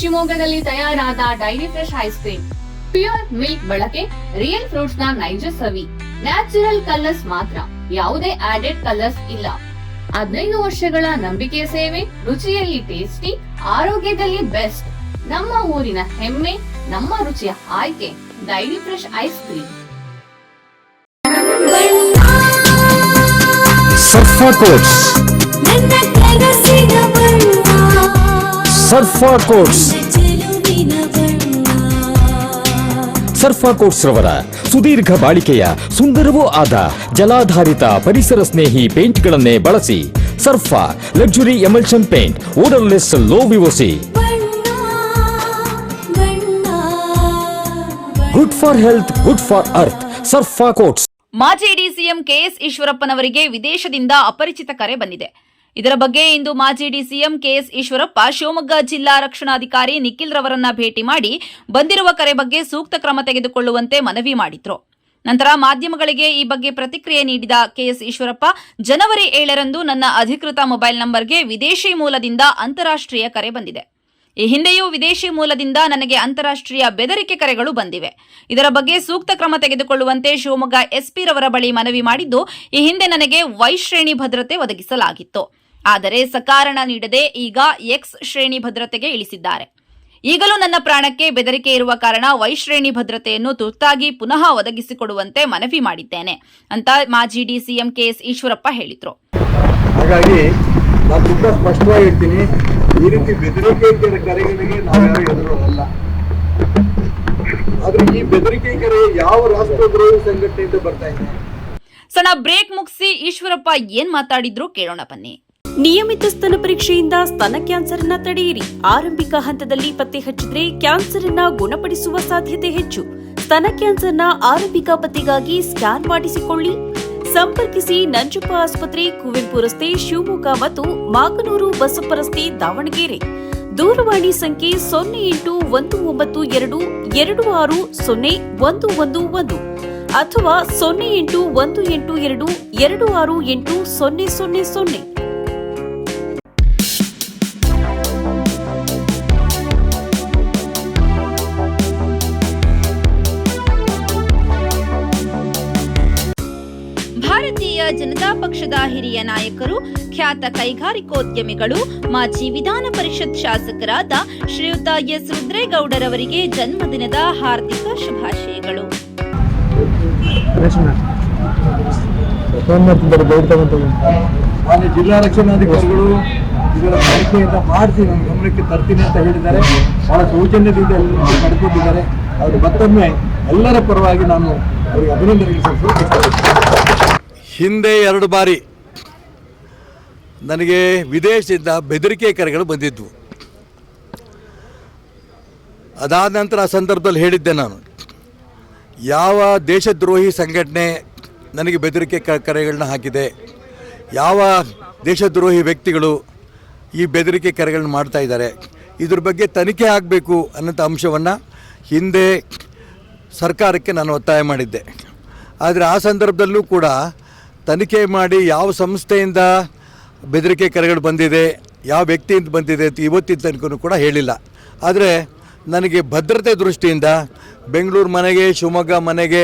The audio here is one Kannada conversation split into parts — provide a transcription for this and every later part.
ಶಿವಮೊಗ್ಗದಲ್ಲಿ ತಯಾರಾದ dairy fresh ice cream. Pure milk ಬಳಕೆ, ರಿಯಲ್ ಫ್ರೂಟ್ಸ್ ನ ನೈಜ ಸವಿ, ನ್ಯಾಚುರಲ್ ಕಲರ್ಸ್ ಮಾತ್ರ, ಯಾವುದೇ ಆಡೆಡ್ ಕಲರ್ಸ್ ಇಲ್ಲ. 15 ವರ್ಷಗಳ ನಂಬಿಕೆಯ ಸೇವೆ, ರುಚಿಯಲ್ಲಿ ಟೇಸ್ಟಿ, ಆರೋಗ್ಯದಲ್ಲಿ ಬೆಸ್ಟ್. ನಮ್ಮ ಊರಿನ ಹೆಮ್ಮೆ, ನಮ್ಮ ರುಚಿಯ ಆಯ್ಕೆ dairy fresh ice cream. ಸರ್ಫಾ quotes, ಸರ್ಫಾ quotes, ಸರ್ಫಾ quotes ರವರ ಸುದೀರ್ಘ ಬಾಳಿಕೆಯ ಸುಂದರವೂ ಆದ ಜಲಾಧಾರಿತ ಪರಿಸರ ಸ್ನೇಹಿ ಪೇಂಟ್ಗಳನ್ನೇ ಬಳಸಿ. Surfa luxury emulsion paint, odourless, low VOC, good for health, good for earth. Surfa coats. ಮಾಜಿ ಡಿಸಿಎಂ ಕೆಎಸ್ ಈಶ್ವರಪ್ಪನವರಿಗೆ ವಿದೇಶದಿಂದ ಅಪರಿಚಿತ ಕರೆ ಬಂದಿದೆ. ಇದರ ಬಗ್ಗೆ ಇಂದು ಮಾಜಿ ಡಿಸಿಎಂ ಕೆಎಸ್ ಈಶ್ವರಪ್ಪ ಶಿವಮೊಗ್ಗ ಜಿಲ್ಲಾ ರಕ್ಷಣಾಧಿಕಾರಿ ನಿಖಿಲ್ ರವರನ್ನ ಭೇಟಿ ಮಾಡಿ ಬಂದಿರುವ ಕರೆ ಬಗ್ಗೆ ಸೂಕ್ತ ಕ್ರಮ ತೆಗೆದುಕೊಳ್ಳುವಂತೆ ಮನವಿ ಮಾಡಿದ್ರು. ನಂತರ ಮಾಧ್ಯಮಗಳಿಗೆ ಈ ಬಗ್ಗೆ ಪ್ರತಿಕ್ರಿಯೆ ನೀಡಿದ ಕೆಎಸ್ ಈಶ್ವರಪ್ಪ, ಜನವರಿ 7ರಂದು ನನ್ನ ಅಧಿಕೃತ ಮೊಬೈಲ್ ನಂಬರ್ಗೆ ವಿದೇಶಿ ಮೂಲದಿಂದ ಅಂತಾರಾಷ್ಟ್ರೀಯ ಕರೆ ಬಂದಿದೆ. ಈ ಹಿಂದೆಯೂ ವಿದೇಶಿ ಮೂಲದಿಂದ ನನಗೆ ಅಂತಾರಾಷ್ಟ್ರೀಯ ಬೆದರಿಕೆ ಕರೆಗಳು ಬಂದಿವೆ. ಇದರ ಬಗ್ಗೆ ಸೂಕ್ತ ಕ್ರಮ ತೆಗೆದುಕೊಳ್ಳುವಂತೆ ಶಿವಮೊಗ್ಗ ಎಸ್ಪಿ ರವರ ಬಳಿ ಮನವಿ ಮಾಡಿದ್ದು, ಈ ಹಿಂದೆ ನನಗೆ ವೈ ಶ್ರೇಣಿ ಭದ್ರತೆ ಒದಗಿಸಲಾಗಿತ್ತು. ಆದರೆ ಸಕಾರಣ ನೀಡದೆ ಈಗ ಎಕ್ಸ್ ಶ್ರೇಣಿ ಭದ್ರತೆಗೆ ಇಳಿಸಿದ್ದಾರೆ. ಈಗಲೂ ನನ್ನ ಪ್ರಾಣಕ್ಕೆ ಬೆದರಿಕೆ ಇರುವ ಕಾರಣ ವೈ ಶ್ರೇಣಿ ಭದ್ರತೆಯನ್ನು ತುರ್ತಾಗಿ ಪುನಃ ಒದಗಿಸಿಕೊಡುವಂತೆ ಮನವಿ ಮಾಡಿದ್ದೇನೆ ಅಂತ ಮಾಜಿ ಡಿಸಿಎಂ ಕೆಎಸ್ ಈಶ್ವರಪ್ಪ ಹೇಳಿದರು. ಹಾಗಾಗಿ ನಾನು ತುಂಬಾ ಸ್ಪಷ್ಟವಾಗಿ ಹೇಳ್ತೀನಿ, ಈ ರೀತಿ ಬೆದರಿಕೆ ಕರೆಗಳಿಗೆ ನಾವ್ಯಾರು ಎದುರೋಲ್ಲ. ಆದ್ರೆ ಈ ಬೆದರಿಕೆ ಕರೆ ಯಾವ ರಾಷ್ಟ್ರದ್ರೋಹಿ ಸಂಘಟನೆಯಿಂದ ಬರ್ತಾ ಇದೆ? ಸಣ್ಣ ಬ್ರೇಕ್ ಮುಗಿಸಿ ಈಶ್ವರಪ್ಪ ಏನ್ ಮಾತಾಡಿದ್ರು ಕೇಳೋಣ ಬನ್ನಿ. ನಿಯಮಿತ ಸ್ತನ ಪರೀಕ್ಷೆಯಿಂದ ಸ್ತನ ಕ್ಯಾನ್ಸರ್ ಅನ್ನ ತಡೆಯಿರಿ. ಆರಂಭಿಕ ಹಂತದಲ್ಲಿ ಪತ್ತೆ ಹಚ್ಚಿದ್ರೆ ಕ್ಯಾನ್ಸರ್ ಅನ್ನ ಗುಣಪಡಿಸುವ ಸಾಧ್ಯತೆ ಹೆಚ್ಚು. ಸ್ತನ ಕ್ಯಾನ್ಸರ್ನ ಆರಂಭಿಕ ಪತ್ತೆಗಾಗಿ ಸ್ಕ್ಯಾನ್ ಮಾಡಿಸಿಕೊಳ್ಳಿ. ಸಂಪರ್ಕಿಸಿ ನಂಜಪ್ಪ ಆಸ್ಪತ್ರೆ, ಕುವೆಂಪು ರಸ್ತೆ, ಶಿವಮೊಗ್ಗ ಮತ್ತು ಮಾಗನೂರು ಬಸಪ್ಪ ರಸ್ತೆ, ದಾವಣಗೆರೆ. ದೂರವಾಣಿ ಸಂಖ್ಯೆ 081922601111 ಅಥವಾ 081822680000. ಭಾರತೀಯ ಜನತಾ ಪಕ್ಷದ ಹಿರಿಯ ನಾಯಕರು, ಖ್ಯಾತ ಕೈಗಾರಿಕೋದ್ಯಮಿಗಳು, ಮಾಜಿ ವಿಧಾನ ಪರಿಷತ್ ಶಾಸಕರಾದ ಶ್ರೀಯುತ ಎಸ್ ರುದ್ರೇಗೌಡರವರಿಗೆ ಜನ್ಮದಿನದ ಹಾರ್ದಿಕ ಶುಭಾಶಯಗಳು. ಜಿಲ್ಲಾ ರಕ್ಷಣಾಧಿಕಾರಿಗಳು ಇದರ ತನಿಖೆಯಿಂದ ಮಾಡಿಸಿ ನಮ್ಮ ಗಮನಕ್ಕೆ ತರ್ತೀನಿ ಅಂತ ಹೇಳಿದ್ದಾರೆ. ಬಹಳ ಸೌಜನ್ಯದಿಂದ ಪಡ್ಕೊಂಡಿದ್ದಾರೆ. ಅವರು ಮತ್ತೊಮ್ಮೆ ಎಲ್ಲರ ಪರವಾಗಿ ನಾನು ಅವರಿಗೆ ಅಭಿನಂದನೆ ಸಲ್ಲಿಸುತ್ತೇನೆ. ಹಿಂದೆ 2 ಬಾರಿ ನನಗೆ ವಿದೇಶದಿಂದ ಬೆದರಿಕೆ ಕರೆಗಳು ಬಂದಿದ್ವು. ಅದಾದ ನಂತರ ಆ ಸಂದರ್ಭದಲ್ಲಿ ಹೇಳಿದ್ದೆ, ನಾನು ಯಾವ ದೇಶದ್ರೋಹಿ ಸಂಘಟನೆ ನನಗೆ ಬೆದರಿಕೆ ಕರೆಗಳನ್ನ ಹಾಕಿದೆ, ಯಾವ ದೇಶದ್ರೋಹಿ ವ್ಯಕ್ತಿಗಳು ಈ ಬೆದರಿಕೆ ಕರೆಗಳನ್ನ ಮಾಡ್ತಾ ಇದ್ದಾರೆ, ಇದ್ರ ಬಗ್ಗೆ ತನಿಖೆ ಆಗಬೇಕು ಅನ್ನೋಂಥ ಅಂಶವನ್ನು ಹಿಂದೆ ಸರ್ಕಾರಕ್ಕೆ ನಾನು ಒತ್ತಾಯ ಮಾಡಿದ್ದೆ. ಆದರೆ ಆ ಸಂದರ್ಭದಲ್ಲೂ ಕೂಡ ತನಿಖೆ ಮಾಡಿ ಯಾವ ಸಂಸ್ಥೆಯಿಂದ ಬೆದರಿಕೆ ಕರೆಗಳು ಬಂದಿದೆ, ಯಾವ ವ್ಯಕ್ತಿಯಿಂದ ಬಂದಿದೆ ಅಂತ ಇವತ್ತಿನ ತನಕ ಕೂಡ ಹೇಳಿಲ್ಲ. ಆದರೆ ನನಗೆ ಭದ್ರತೆ ದೃಷ್ಟಿಯಿಂದ ಬೆಂಗಳೂರು ಮನೆಗೆ, ಶಿವಮೊಗ್ಗ ಮನೆಗೆ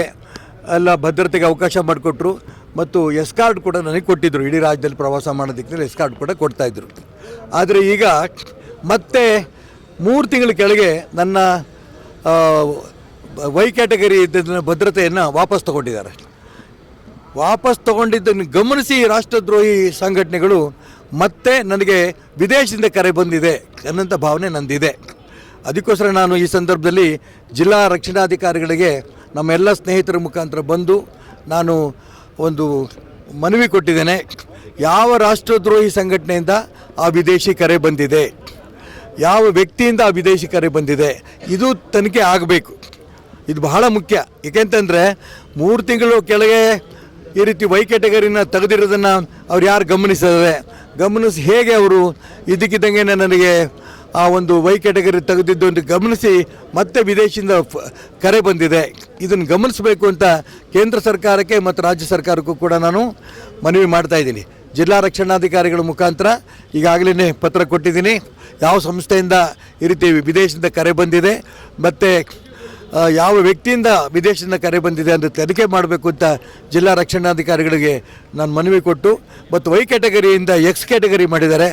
ಎಲ್ಲ ಭದ್ರತೆಗೆ ಅವಕಾಶ ಮಾಡಿಕೊಟ್ರು ಮತ್ತು ಎಸ್ಕಾರ್ಟ್ ಕೂಡ ನನಗೆ ಕೊಟ್ಟಿದ್ದರು. ಇಡೀ ರಾಜ್ಯದಲ್ಲಿ ಪ್ರವಾಸ ಮಾಡೋದಕ್ಕೆ ಎಸ್ಕಾರ್ಟ್ ಕೂಡ ಕೊಡ್ತಾಯಿದ್ರು. ಆದರೆ ಈಗ ಮತ್ತೆ 3 ತಿಂಗಳ ಕೆಳಗೆ ನನ್ನ ವೈ ಕ್ಯಾಟಗರಿ ಇದ್ದ ಭದ್ರತೆಯನ್ನು ವಾಪಸ್ ತಗೊಂಡಿದ್ದಾರೆ. ವಾಪಸ್ ತಗೊಂಡಿದ್ದನ್ನು ಗಮನಿಸಿ ರಾಷ್ಟ್ರದ್ರೋಹಿ ಸಂಘಟನೆಗಳು ಮತ್ತೆ ನನಗೆ ವಿದೇಶದಿಂದ ಕರೆ ಬಂದಿದೆ ಅನ್ನೋಂಥ ಭಾವನೆ ನಂದಿದೆ. ಅದಕ್ಕೋಸ್ಕರ ನಾನು ಈ ಸಂದರ್ಭದಲ್ಲಿ ಜಿಲ್ಲಾ ರಕ್ಷಣಾಧಿಕಾರಿಗಳಿಗೆ ನಮ್ಮೆಲ್ಲ ಸ್ನೇಹಿತರ ಮುಖಾಂತರ ಬಂದು ನಾನು ಒಂದು ಮನವಿ ಕೊಟ್ಟಿದ್ದೇನೆ. ಯಾವ ರಾಷ್ಟ್ರದ್ರೋಹಿ ಸಂಘಟನೆಯಿಂದ ಆ ವಿದೇಶಿ ಕರೆ ಬಂದಿದೆ, ಯಾವ ವ್ಯಕ್ತಿಯಿಂದ ಆ ವಿದೇಶಿ ಕರೆ ಬಂದಿದೆ, ಇದು ತನಿಖೆ ಆಗಬೇಕು. ಇದು ಬಹಳ ಮುಖ್ಯ. ಏಕೆಂತಂದರೆ 3 ತಿಂಗಳು ಕೆಳಗೆ ಈ ರೀತಿ ವೈ ಕ್ಯಾಟಗರಿನ ತೆಗೆದಿರೋದನ್ನು ಅವ್ರು ಯಾರು ಗಮನಿಸಿ ಹೇಗೆ ಅವರು ಇದಕ್ಕಿದ್ದಂಗೆ ನನಗೆ ಆ ಒಂದು ವೈ ಕ್ಯಾಟಗರಿ ತೆಗೆದಿದ್ದು ಅಂತ ಗಮನಿಸಿ ಮತ್ತೆ ವಿದೇಶದಿಂದ ಕರೆ ಬಂದಿದೆ. ಇದನ್ನು ಗಮನಿಸಬೇಕು ಅಂತ ಕೇಂದ್ರ ಸರ್ಕಾರಕ್ಕೆ ಮತ್ತು ರಾಜ್ಯ ಸರ್ಕಾರಕ್ಕೂ ಕೂಡ ನಾನು ಮನವಿ ಮಾಡ್ತಾಯಿದ್ದೀನಿ. ಜಿಲ್ಲಾ ರಕ್ಷಣಾಧಿಕಾರಿಗಳ ಮುಖಾಂತರ ಈಗಾಗಲೇ ಪತ್ರ ಕೊಟ್ಟಿದ್ದೀನಿ. ಯಾವ ಸಂಸ್ಥೆಯಿಂದ ಈ ರೀತಿ ವಿದೇಶದಿಂದ ಕರೆ ಬಂದಿದೆ ಮತ್ತು ಯಾವ ವ್ಯಕ್ತಿಯಿಂದ ವಿದೇಶದಿಂದ ಕರೆ ಬಂದಿದೆ ಅಂತ ತನಿಖೆ ಮಾಡಬೇಕು ಅಂತ ಜಿಲ್ಲಾ ರಕ್ಷಣಾಧಿಕಾರಿಗಳಿಗೆ ನಾನು ಮನವಿ ಕೊಟ್ಟು, ಮತ್ತು ವೈ ಕ್ಯಾಟಗರಿಯಿಂದ ಎಕ್ಸ್ ಕ್ಯಾಟಗರಿ ಮಾಡಿದ್ದಾರೆ,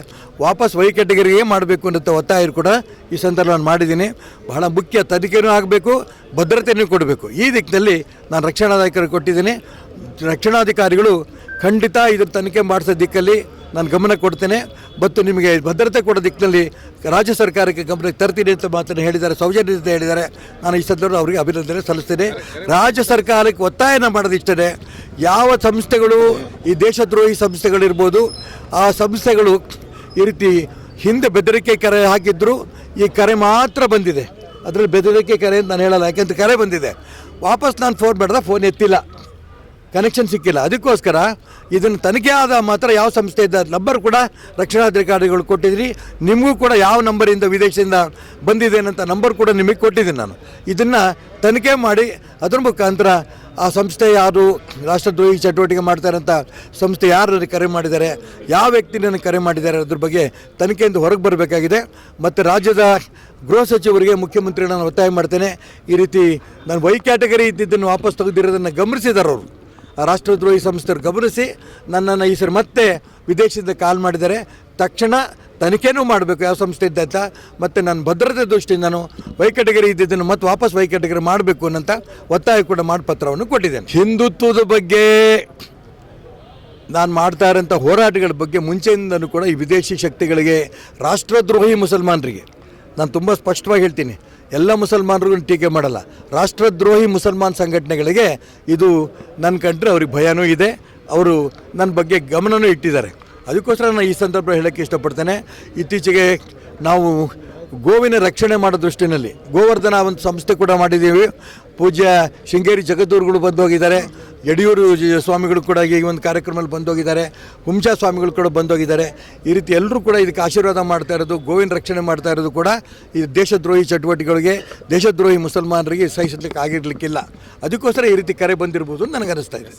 ವಾಪಸ್ ವೈ ಕ್ಯಾಟಗರಿಗೆ ಮಾಡಬೇಕು ಅನ್ನೋ ಒತ್ತಾಯ ಕೂಡ ಈ ಸಂದರ್ಭ ನಾನು ಮಾಡಿದ್ದೀನಿ. ಬಹಳ ಮುಖ್ಯ, ತನಿಖೆನೂ ಆಗಬೇಕು, ಭದ್ರತೆಯೂ ಕೊಡಬೇಕು. ಈ ದಿಕ್ಕಿನಲ್ಲಿ ನಾನು ರಕ್ಷಣಾಧಿಕಾರಿ ಕೊಟ್ಟಿದ್ದೀನಿ. ರಕ್ಷಣಾಧಿಕಾರಿಗಳು ಖಂಡಿತ ಇದ್ರ ತನಿಖೆ ಮಾಡಿಸೋ ದಿಕ್ಕಲ್ಲಿ ನಾನು ಗಮನ ಕೊಡ್ತೇನೆ, ಮತ್ತು ನಿಮಗೆ ಭದ್ರತೆ ಕೊಡೋ ದಿಕ್ಕಿನಲ್ಲಿ ರಾಜ್ಯ ಸರ್ಕಾರಕ್ಕೆ ಗಮನಕ್ಕೆ ತರ್ತೀನಿ ಅಂತ ಮಾತನ್ನು ಹೇಳಿದ್ದಾರೆ, ಸೌಜನ್ಯತೆ ಹೇಳಿದ್ದಾರೆ. ನಾನು ಈ ಸಂದರ್ಭ ಅವರಿಗೆ ಅಭಿನಂದನೆ ಸಲ್ಲಿಸ್ತೇನೆ. ರಾಜ್ಯ ಸರ್ಕಾರಕ್ಕೆ ಒತ್ತಾಯನ ಮಾಡೋದಿಷ್ಟೇ, ಯಾವ ಸಂಸ್ಥೆಗಳು ಈ ದೇಶದ್ರೋಹಿ ಸಂಸ್ಥೆಗಳಿರ್ಬೋದು, ಆ ಸಂಸ್ಥೆಗಳು ಈ ರೀತಿ ಹಿಂದೆ ಬೆದರಿಕೆ ಕರೆ ಹಾಕಿದ್ರು, ಈ ಕರೆ ಮಾತ್ರ ಬಂದಿದೆ. ಅದರಲ್ಲಿ ಬೆದರಿಕೆ ಕರೆ ಅಂತ ನಾನು ಹೇಳಲ್ಲ, ಯಾಕೆಂತ ಕರೆ ಬಂದಿದೆ. ವಾಪಸ್ ನಾನು ಫೋನ್ ಮಾಡಿದ್ರೆ ಫೋನ್ ಎತ್ತಿಲ್ಲ, ಕನೆಕ್ಷನ್ ಸಿಕ್ಕಿಲ್ಲ. ಅದಕ್ಕೋಸ್ಕರ ಇದನ್ನು ತನಿಖೆ ಆದ ಮಾತ್ರ ಯಾವ ಸಂಸ್ಥೆ ಇದ್ದ ನಂಬರ್ ಕೂಡ ರಕ್ಷಣಾಧಿಕಾರಿಗಳು ಕೊಟ್ಟಿದ್ದೀನಿ. ನಿಮಗೂ ಕೂಡ ಯಾವ ನಂಬರಿಂದ ವಿದೇಶದಿಂದ ಬಂದಿದೆ ಅಂತ ನಂಬರ್ ಕೂಡ ನಿಮಗೆ ಕೊಟ್ಟಿದ್ದೀನಿ ನಾನು. ಇದನ್ನು ತನಿಖೆ ಮಾಡಿ ಅದರ ಮುಖಾಂತರ ಆ ಸಂಸ್ಥೆ ಯಾರು ರಾಷ್ಟ್ರದ್ರೋಹಿ ಚಟುವಟಿಕೆ ಮಾಡ್ತಾರಂಥ ಸಂಸ್ಥೆ ಯಾರು ಕರೆ ಮಾಡಿದ್ದಾರೆ, ಯಾವ ವ್ಯಕ್ತಿ ನನಗೆ ಕರೆ ಮಾಡಿದ್ದಾರೆ ಅದ್ರ ಬಗ್ಗೆ ತನಿಖೆಯಿಂದ ಹೊರಗೆ ಬರಬೇಕಾಗಿದೆ. ಮತ್ತು ರಾಜ್ಯದ ಗೃಹ ಸಚಿವರಿಗೆ, ಮುಖ್ಯಮಂತ್ರಿ ನಾನು ಒತ್ತಾಯ ಮಾಡ್ತೇನೆ, ಈ ರೀತಿ ನಾನು ವೈ ಕ್ಯಾಟಗರಿ ಇದ್ದಿದ್ದನ್ನು ವಾಪಸ್ ತೆಗೆದಿರೋದನ್ನು ಗಮನಿಸಿದ್ದಾರೆ ಅವರು, ಆ ರಾಷ್ಟ್ರದ್ರೋಹಿ ಸಂಸ್ಥೆಯವರು ಗಮನಿಸಿ ನನ್ನನ್ನು ಈ ಸರಿ ಮತ್ತೆ ವಿದೇಶದಿಂದ ಕಾಲ್ ಮಾಡಿದ್ದಾರೆ. ತಕ್ಷಣ ತನಿಖೆನೂ ಮಾಡಬೇಕು ಯಾವ ಸಂಸ್ಥೆ ಇದ್ದ ಅಂತ, ಮತ್ತು ನಾನು ಭದ್ರತೆ ದೃಷ್ಟಿಯಿಂದ ನಾನು ವೈ ಕ್ಯಾಟಗರಿ ಇದ್ದಿದ್ದನ್ನು ಮತ್ತೆ ವಾಪಸ್ ವೈ ಕ್ಯಾಟಗರಿ ಮಾಡಬೇಕು ಅನ್ನೋಂಥ ಒತ್ತಾಯ ಕೂಡ ಮಾಡಿ ಪತ್ರವನ್ನು ಕೊಟ್ಟಿದ್ದೇನೆ. ಹಿಂದುತ್ವದ ಬಗ್ಗೆ ನಾನು ಮಾಡ್ತಾ ಇರೋಂಥ ಹೋರಾಟಗಳ ಬಗ್ಗೆ ಮುಂಚೆಯಿಂದಲೂ ಕೂಡ ಈ ವಿದೇಶಿ ಶಕ್ತಿಗಳಿಗೆ, ರಾಷ್ಟ್ರದ್ರೋಹಿ ಮುಸಲ್ಮಾನರಿಗೆ ನಾನು ತುಂಬ ಸ್ಪಷ್ಟವಾಗಿ ಹೇಳ್ತೀನಿ, ಎಲ್ಲ ಮುಸಲ್ಮಾನರಿಗೂ ಟೀಕೆ ಮಾಡಲ್ಲ, ರಾಷ್ಟ್ರದ್ರೋಹಿ ಮುಸಲ್ಮಾನ್ ಸಂಘಟನೆಗಳಿಗೆ ಇದು ನನ್ನ ಕಂಡ್ರೆ ಅವ್ರಿಗೆ ಭಯನೂ ಇದೆ, ಅವರು ನನ್ನ ಬಗ್ಗೆ ಗಮನವೂ ಇಟ್ಟಿದ್ದಾರೆ. ಅದಕ್ಕೋಸ್ಕರ ನಾನು ಈ ಸಂದರ್ಭ ಹೇಳೋಕ್ಕೆ ಇಷ್ಟಪಡ್ತೇನೆ. ಇತ್ತೀಚೆಗೆ ನಾವು ಗೋವಿನ ರಕ್ಷಣೆ ಮಾಡೋ ದೃಷ್ಟಿನಲ್ಲಿ ಗೋವರ್ಧನ ಒಂದು ಸಂಸ್ಥೆ ಕೂಡ ಮಾಡಿದ್ದೀವಿ. ಪೂಜ್ಯ ಶೃಂಗೇರಿ ಜಗದ್ಗುರುಗಳು ಬಂದು ಹೋಗಿದ್ದಾರೆ, ಯಡಿಯೂರು ಸ್ವಾಮಿಗಳು ಕೂಡ ಈ ಒಂದು ಕಾರ್ಯಕ್ರಮದಲ್ಲಿ ಬಂದೋಗಿದ್ದಾರೆ, ಹುಂಚಾ ಸ್ವಾಮಿಗಳು ಕೂಡ ಬಂದೋಗಿದ್ದಾರೆ. ಈ ರೀತಿ ಎಲ್ಲರೂ ಕೂಡ ಇದಕ್ಕೆ ಆಶೀರ್ವಾದ ಮಾಡ್ತಾ ಇರೋದು, ಗೋವಿನ ರಕ್ಷಣೆ ಮಾಡ್ತಾ ಇರೋದು ಕೂಡ ಈ ದೇಶದ್ರೋಹಿ ಚಟುವಟಿಕೆಗಳಿಗೆ, ದೇಶದ್ರೋಹಿ ಮುಸಲ್ಮಾನರಿಗೆ ಸಹಿಸಲಿಕ್ಕೆ ಆಗಿರಲಿಕ್ಕಿಲ್ಲ. ಅದಕ್ಕೋಸ್ಕರ ಈ ರೀತಿ ಕರೆ ಬಂದಿರ್ಬೋದು ನನಗೆ ಅನ್ನಿಸ್ತಾ ಇದೆ.